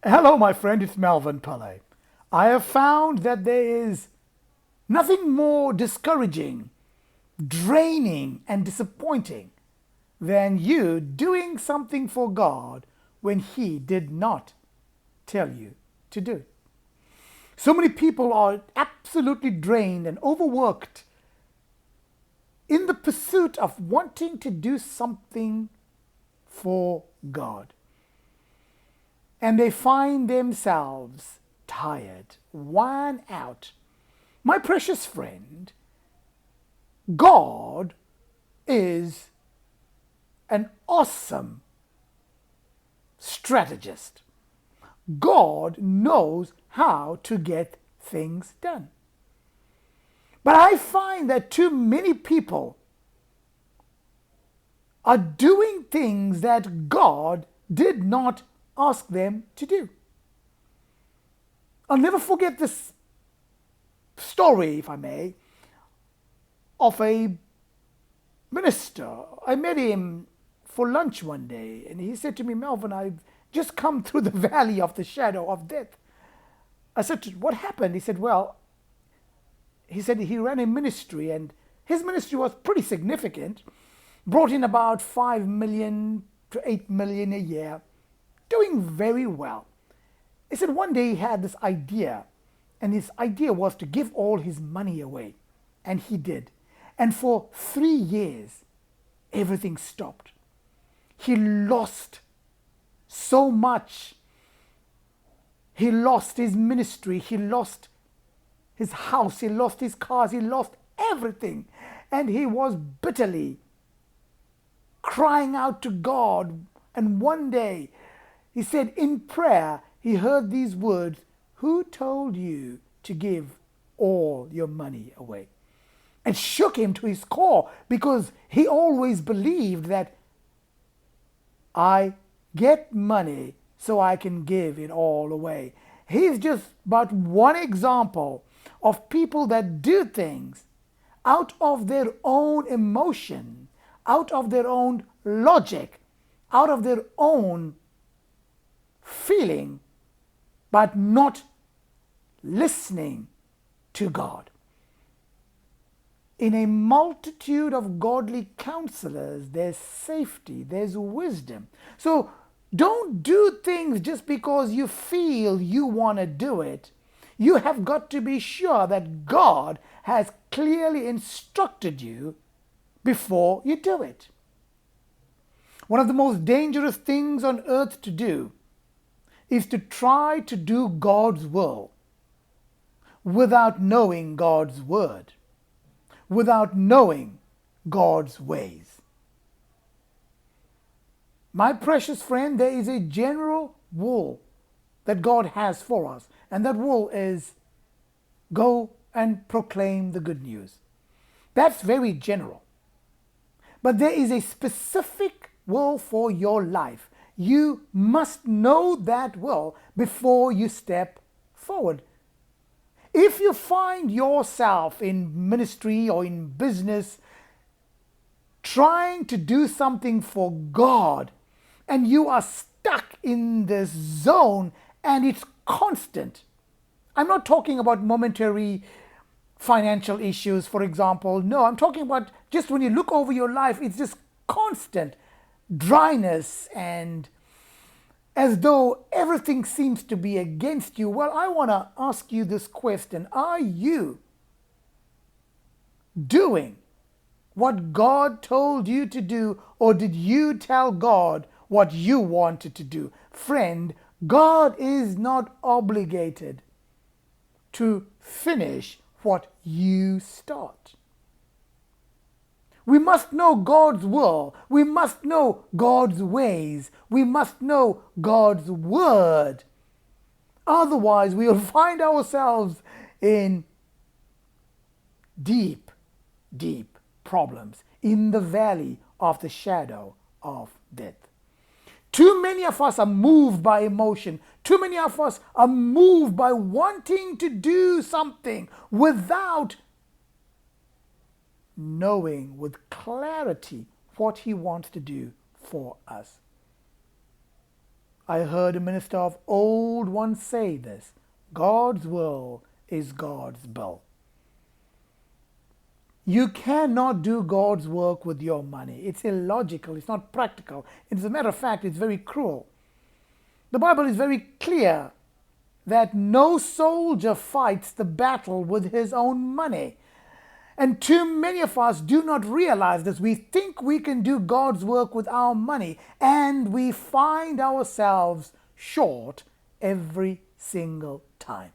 Hello, my friend, it's Melvin Pillay. I have found that there is nothing more discouraging, draining, and disappointing than you doing something for God when He did not tell you to do. So many people are absolutely drained and overworked in the pursuit of wanting to do something for God. And they find themselves tired, worn out. My precious friend, God is an awesome strategist. God knows how to get things done. But I find that too many people are doing things that God did not ask them to do. I'll never forget this story, if I may, of a minister. I met him for lunch one day, and he said to me, Melvin, I've just come through the valley of the shadow of death. I said, what happened? He said, well, he ran a ministry, and his ministry was pretty significant, brought in about 5 million to 8 million a year, doing very well. He said one day he had this idea, and his idea was to give all his money away. And he did. And for 3 years, everything stopped. He lost so much. He lost his ministry. He lost his house. He lost his cars. He lost everything. And he was bitterly crying out to God. And one day, he said in prayer, he heard these words, who told you to give all your money away? And shook him to his core, because he always believed that I get money so I can give it all away. He's just but one example of people that do things out of their own emotion, out of their own logic, out of their own feeling, but not listening to God. In a multitude of godly counselors, there's safety, there's wisdom. So don't do things just because you feel you want to do it. You have got to be sure that God has clearly instructed you before you do it. One of the most dangerous things on earth to do is to try to do God's will without knowing God's word, without knowing God's ways. My precious friend, there is a general rule that God has for us, and that rule is go and proclaim the good news. That's very general. But there is a specific will for your life. You must know that will before you step forward. If you find yourself in ministry or in business trying to do something for God, and you are stuck in this zone and it's constant. I'm not talking about momentary financial issues, for example. No, I'm talking about just when you look over your life, it's just constant dryness and as though everything seems to be against you. Well, I want to ask you this question. Are you doing what God told you to do, or did you tell God what you wanted to do? Friend, God is not obligated to finish what you start. We must know God's will. We must know God's ways. We must know God's word. Otherwise, we will find ourselves in deep, deep problems in the valley of the shadow of death. Too many of us are moved by emotion. Too many of us are moved by wanting to do something without knowing with clarity what He wants to do for us. I heard a minister of old once say this: God's will is God's bill. You cannot do God's work with your money. It's illogical. It's not practical. As a matter of fact, it's very cruel. The Bible is very clear that no soldier fights the battle with his own money. And too many of us do not realize this. We think we can do God's work with our money, and we find ourselves short every single time.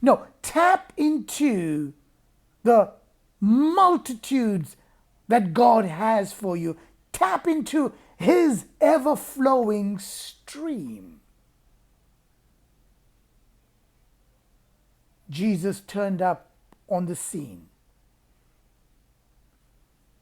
No, tap into the multitudes that God has for you. Tap into His ever-flowing stream. Jesus turned up on the scene,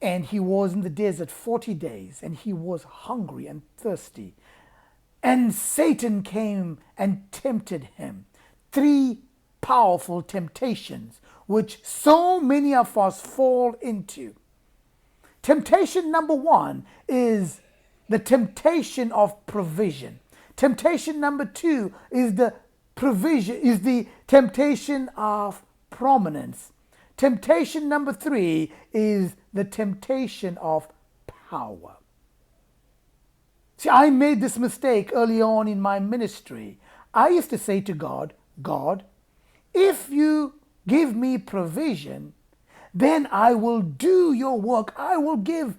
and He was in the desert 40 days, and He was hungry and thirsty. And Satan came and tempted Him. 3 powerful temptations which so many of us fall into. Temptation number 1 is the temptation of provision. Temptation number 2 is the temptation of prominence. Temptation number 3 is the temptation of power. See, I made this mistake early on in my ministry. I used to say to God, God, if you give me provision, then I will do your work. I will give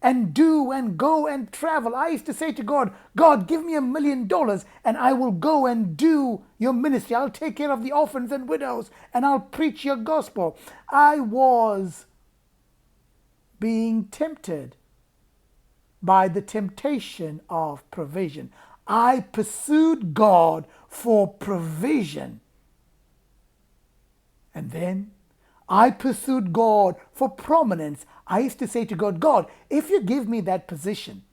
and do and go and travel. I used to say to God, God, give me $1 million and I will go and do your ministry. I'll take care of the orphans and widows and I'll preach your gospel. I was being tempted by the temptation of provision. I pursued God for provision. And then I pursued God for prominence. I used to say to God, God, if you give me that position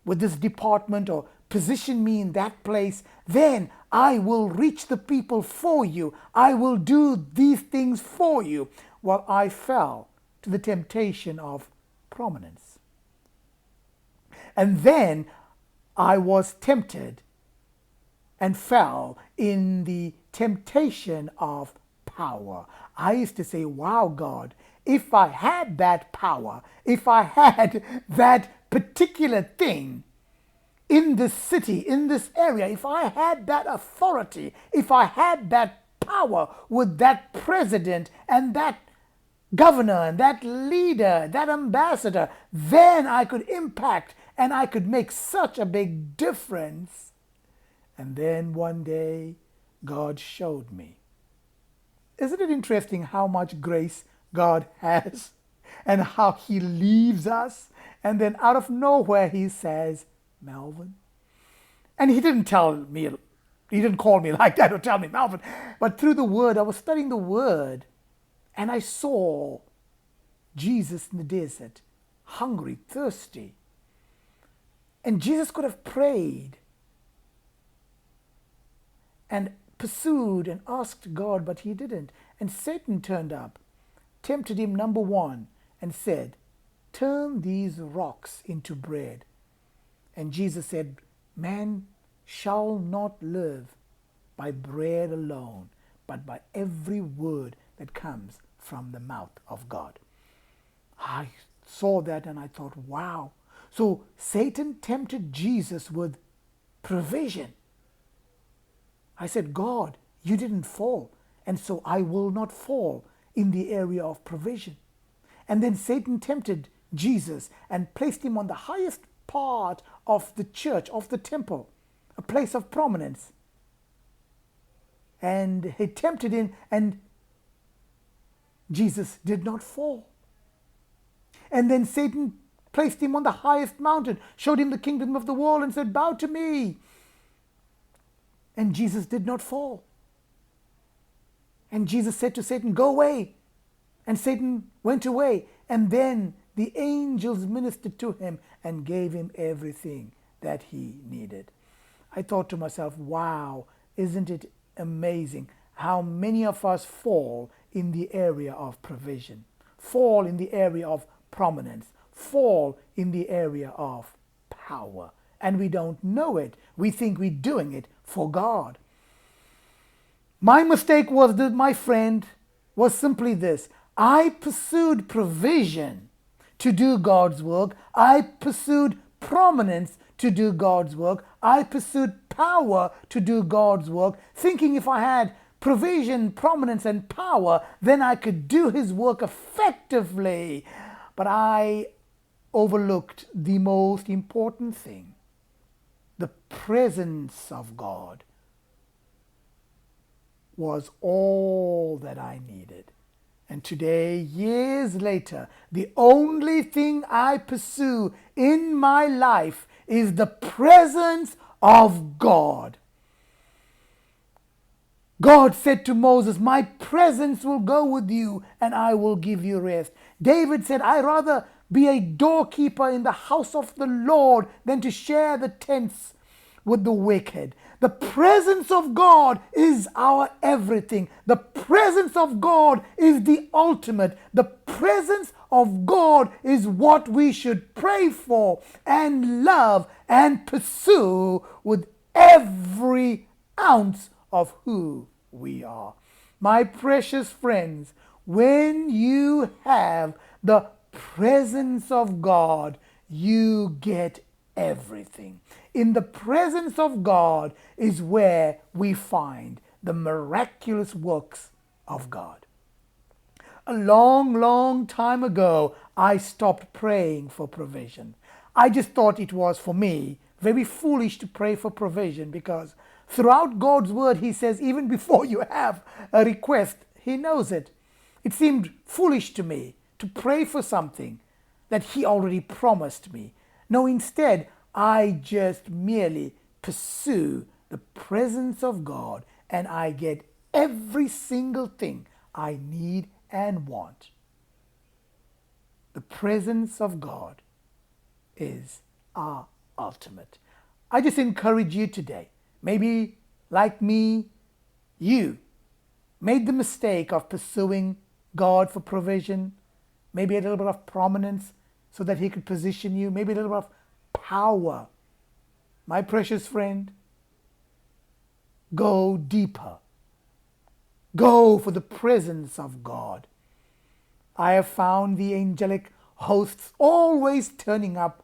with this department or position me in that place, then I will reach the people for you. I will do these things for you. Well, I fell to the temptation of prominence. And then I was tempted and fell in the temptation of power. I used to say, wow, God, if I had that power, if I had that particular thing in this city, in this area, if I had that authority, if I had that power with that president and that governor and that leader, that ambassador, then I could impact and I could make such a big difference. And then one day, God showed me. Isn't it interesting how much grace God has and how He leaves us? And then out of nowhere He says, Melvin. And He didn't tell me, He didn't call me like that or tell me, Melvin. But through the Word, I was studying the Word and I saw Jesus in the desert, hungry, thirsty. And Jesus could have prayed and pursued and asked God, but He didn't. And Satan turned up, tempted Him, number 1, and said, turn these rocks into bread. And Jesus said, man shall not live by bread alone, but by every word that comes from the mouth of God. I saw that and I thought, wow. So Satan tempted Jesus with provision. I said, God, you didn't fall, and so I will not fall in the area of provision. And then Satan tempted Jesus and placed Him on the highest part of the church, of the temple, a place of prominence. And he tempted Him, and Jesus did not fall. And then Satan placed Him on the highest mountain, showed Him the kingdom of the world, and said, bow to me. And Jesus did not fall. And Jesus said to Satan, go away. And Satan went away. And then the angels ministered to him and gave him everything that he needed. I thought to myself, wow, isn't it amazing how many of us fall in the area of provision, fall in the area of prominence, fall in the area of power. and we don't know it. We think we're doing it for God. My mistake was that, my friend, was simply this. I pursued provision to do God's work. I pursued prominence to do God's work. I pursued power to do God's work, thinking if I had provision, prominence, and power, then I could do His work effectively. But I overlooked the most important thing, the presence of God was all that I needed. And today, years later, the only thing I pursue in my life is the presence of God. God said to Moses, my presence will go with you and I will give you rest. David said, I'd rather be a doorkeeper in the house of the Lord than to share the tents with the wicked. The presence of God is our everything. The presence of God is the ultimate. The presence of God is what we should pray for and love and pursue with every ounce of who we are. My precious friends, when you have the presence of God, you get everything. In the presence of God is where we find the miraculous works of God. A long, long time ago, I stopped praying for provision. I just thought it was, for me, very foolish to pray for provision, because throughout God's word, He says, even before you have a request, He knows it. It seemed foolish to me to pray for something that He already promised me. No, instead, I just merely pursue the presence of God and I get every single thing I need and want. The presence of God is our ultimate. I just encourage you today, maybe like me, you made the mistake of pursuing God for provision, maybe a little bit of prominence so that He could position you, maybe a little bit of power. My precious friend, go deeper. Go for the presence of God. I have found the angelic hosts always turning up,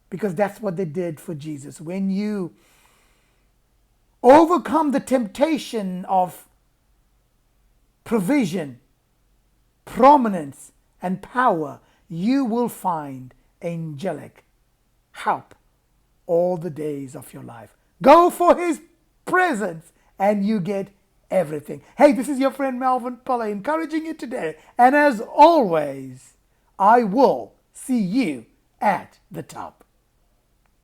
because that's what they did for Jesus. When you overcome the temptation of provision, prominence, and power, you will find angelic help all the days of your life. Go for His presence and you get everything. Hey, this is your friend Melvin Puller encouraging you today. And as always, I will see you at the top.